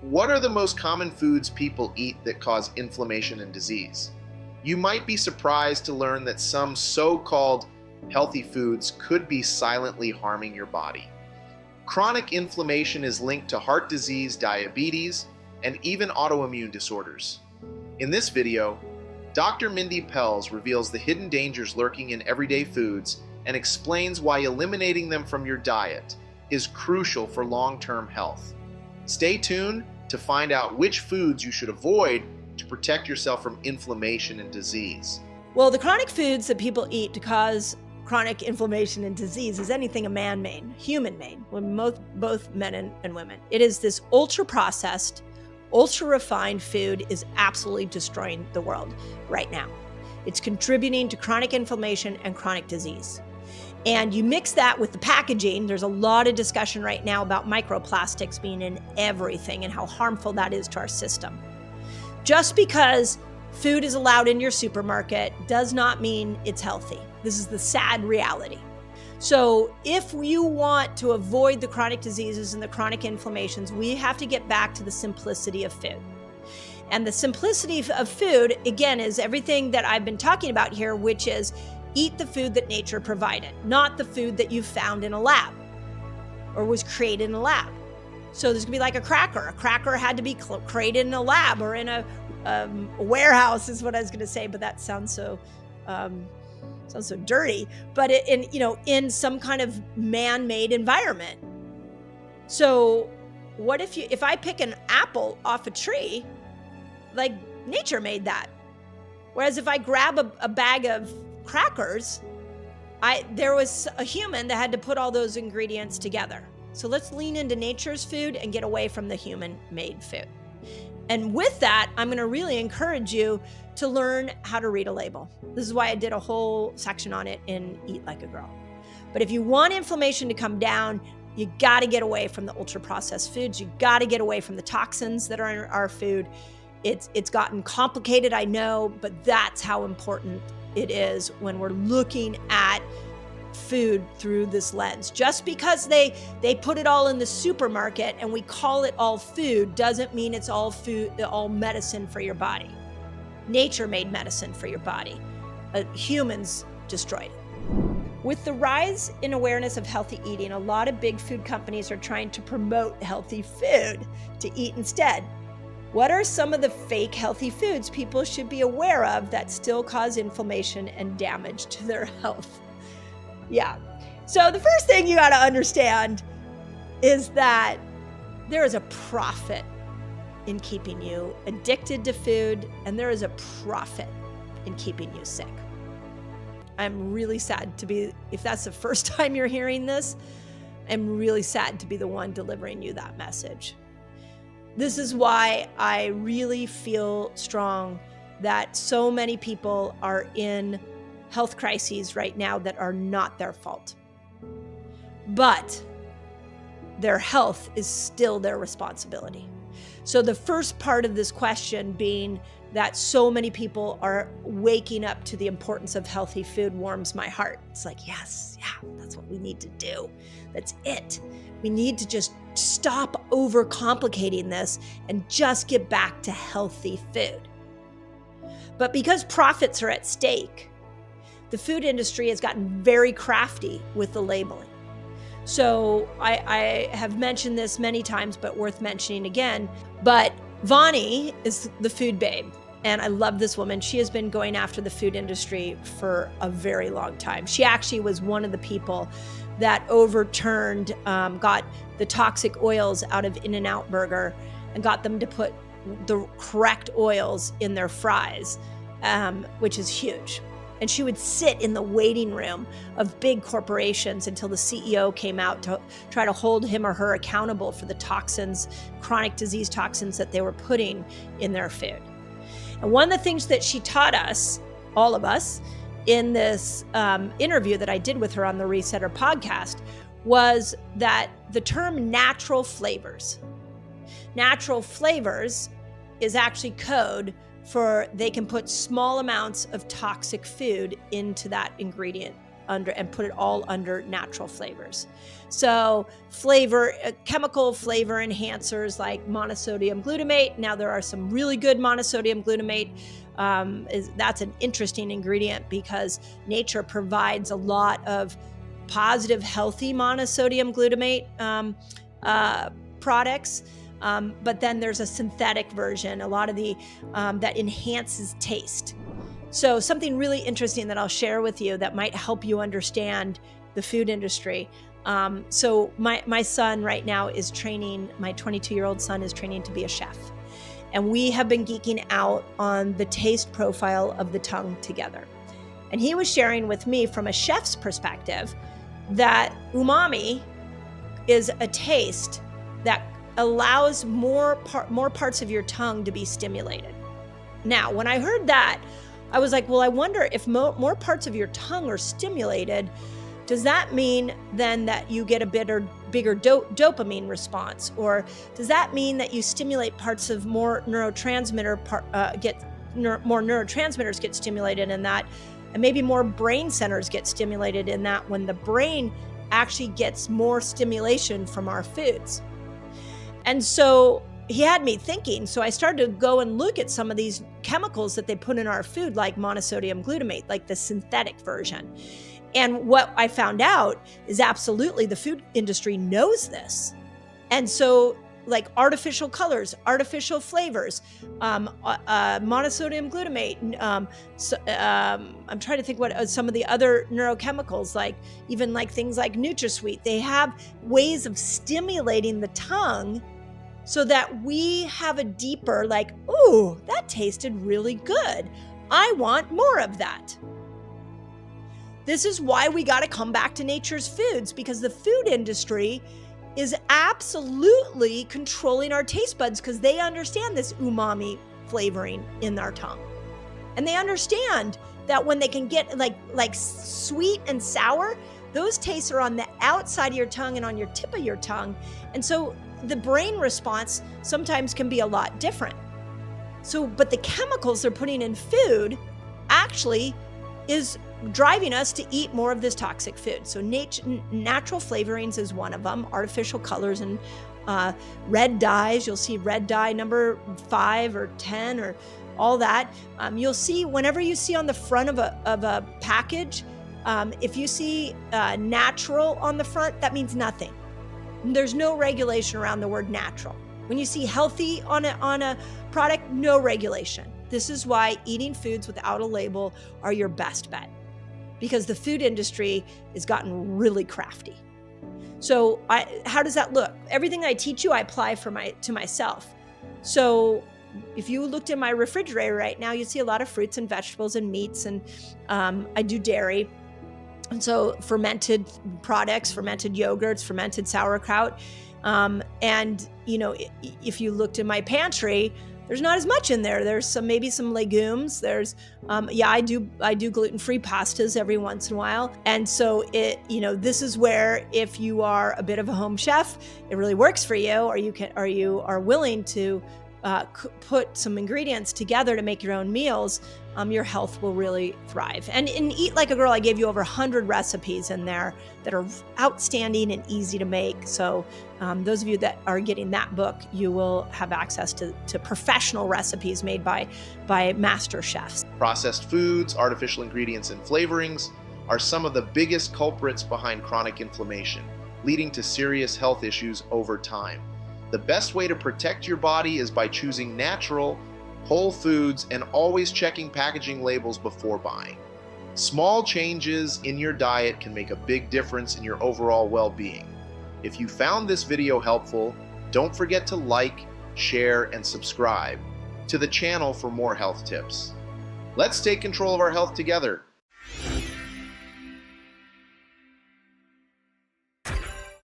What are the most common foods people eat that cause inflammation and disease? You might be surprised to learn that some so-called healthy foods could be silently harming your body. Chronic inflammation is linked to heart disease, diabetes, and even autoimmune disorders. In this video, Dr. Mindy Pelz reveals the hidden dangers lurking in everyday foods and explains why eliminating them from your diet is crucial for long-term health. Stay tuned to find out which foods you should avoid to protect yourself from inflammation and disease. Well, the chronic foods that people eat to cause chronic inflammation and disease is anything a man-made, human-made, both men and women. It is this ultra-processed, ultra-refined food is absolutely destroying the world right now. It's contributing to chronic inflammation and chronic disease. And you mix that with the packaging. There's a lot of discussion right now about microplastics being in everything and how harmful that is to our system. Just because food is allowed in your supermarket does not mean it's healthy. This is the sad reality. So if you want to avoid the chronic diseases and the chronic inflammations, we have to get back to the simplicity of food. And the simplicity of food, again, is everything that I've been talking about here, which is eat the food that nature provided, not the food that you found in a lab or was created in a lab. So there's gonna be like a cracker. A cracker had to be created in a lab or in a warehouse is what I was gonna say, but that sounds so dirty. But in some kind of man-made environment. So what if I pick an apple off a tree, like nature made that. Whereas if I grab a bag of crackers, there was a human that had to put all those ingredients together. So let's lean into nature's food and get away from the human-made food. And with that, I'm going to really encourage you to learn how to read a label. This is why I did a whole section on it in Eat Like a Girl. But if you want inflammation to come down, you got to get away from the ultra-processed foods. You got to get away from the toxins that are in our food. It's gotten complicated, I know, but that's how important it is when we're looking at food through this lens. Just because they put it all in the supermarket and we call it all food doesn't mean it's all food, all medicine for your body. Nature made medicine for your body. Humans destroyed it. With the rise in awareness of healthy eating, a lot of big food companies are trying to promote healthy food to eat instead. What are some of the fake healthy foods people should be aware of that still cause inflammation and damage to their health? Yeah. So the first thing you got to understand is that there is a profit in keeping you addicted to food, and there is a profit in keeping you sick. I'm really sad to be, if that's the first time you're hearing this, I'm really sad to be the one delivering you that message. This is why I really feel strong that so many people are in health crises right now that are not their fault. But their health is still their responsibility. So the first part of this question being that so many people are waking up to the importance of healthy food warms my heart. It's like, yes, yeah, that's what we need to do. That's it. We need to just stop overcomplicating this and just get back to healthy food. But because profits are at stake, the food industry has gotten very crafty with the labeling. So I have mentioned this many times, but worth mentioning again. But Vani is the food babe. And I love this woman. She has been going after the food industry for a very long time. She actually was one of the people that overturned, got the toxic oils out of In-N-Out Burger and got them to put the correct oils in their fries, which is huge. And she would sit in the waiting room of big corporations until the CEO came out to try to hold him or her accountable for the toxins, chronic disease toxins that they were putting in their food. And one of the things that she taught us, all of us, in this interview that I did with her on the Resetter podcast was that the term natural flavors is actually code for they can put small amounts of toxic food into that ingredient under and put it all under natural flavors. So chemical flavor enhancers like monosodium glutamate. Now there are some really good monosodium glutamate. That's an interesting ingredient because nature provides a lot of positive, healthy monosodium glutamate products. But then there's a synthetic version, a lot of the that enhances taste. So something really interesting that I'll share with you that might help you understand the food industry. So my son right now is training, my 22-year-old son is training to be a chef. And we have been geeking out on the taste profile of the tongue together. And he was sharing with me from a chef's perspective that umami is a taste that allows more parts of your tongue to be stimulated. Now, when I heard that, I was like, well, I wonder if more parts of your tongue are stimulated, does that mean then that you get a bigger dopamine response? Or does that mean that you stimulate parts of more neurotransmitters get stimulated in that, and maybe more brain centers get stimulated in that when the brain actually gets more stimulation from our foods? And so he had me thinking, so I started to go and look at some of these chemicals that they put in our food, like monosodium glutamate, like the synthetic version. And what I found out is absolutely the food industry knows this. And so like artificial colors, artificial flavors, monosodium glutamate. I'm trying to think what some of the other neurochemicals, like even like things like NutraSweet, they have ways of stimulating the tongue so that we have a deeper like, ooh, that tasted really good. I want more of that. This is why we got to come back to nature's foods, because the food industry is absolutely controlling our taste buds because they understand this umami flavoring in our tongue. And they understand that when they can get like sweet and sour, those tastes are on the outside of your tongue and on your tip of your tongue. And so the brain response sometimes can be a lot different. So, but the chemicals they're putting in food actually is driving us to eat more of this toxic food. So natural flavorings is one of them, artificial colors and red dyes. You'll see red dye number 5 or 10 or all that. You'll see whenever you see on the front of a package, if you see natural on the front, that means nothing. There's no regulation around the word natural. When you see healthy on a product, no regulation. This is why eating foods without a label are your best bet, because the food industry has gotten really crafty. So how does that look? Everything I teach you, I apply to myself. So if you looked in my refrigerator right now, you see a lot of fruits and vegetables and meats, and I do dairy. And so fermented products, fermented yogurts, fermented sauerkraut. And, you know, if you looked in my pantry, there's not as much in there. There's maybe some legumes. There's, I do gluten-free pastas every once in a while. And so this is where if you are a bit of a home chef, it really works for you, or you are willing to put some ingredients together to make your own meals, your health will really thrive. And in Eat Like a Girl, I gave you over 100 recipes in there that are outstanding and easy to make. So those of you that are getting that book, you will have access to professional recipes made by master chefs. Processed foods, artificial ingredients, and flavorings are some of the biggest culprits behind chronic inflammation, leading to serious health issues over time. The best way to protect your body is by choosing natural, whole foods, and always checking packaging labels before buying. Small changes in your diet can make a big difference in your overall well-being. If you found this video helpful, don't forget to like, share, and subscribe to the channel for more health tips. Let's take control of our health together.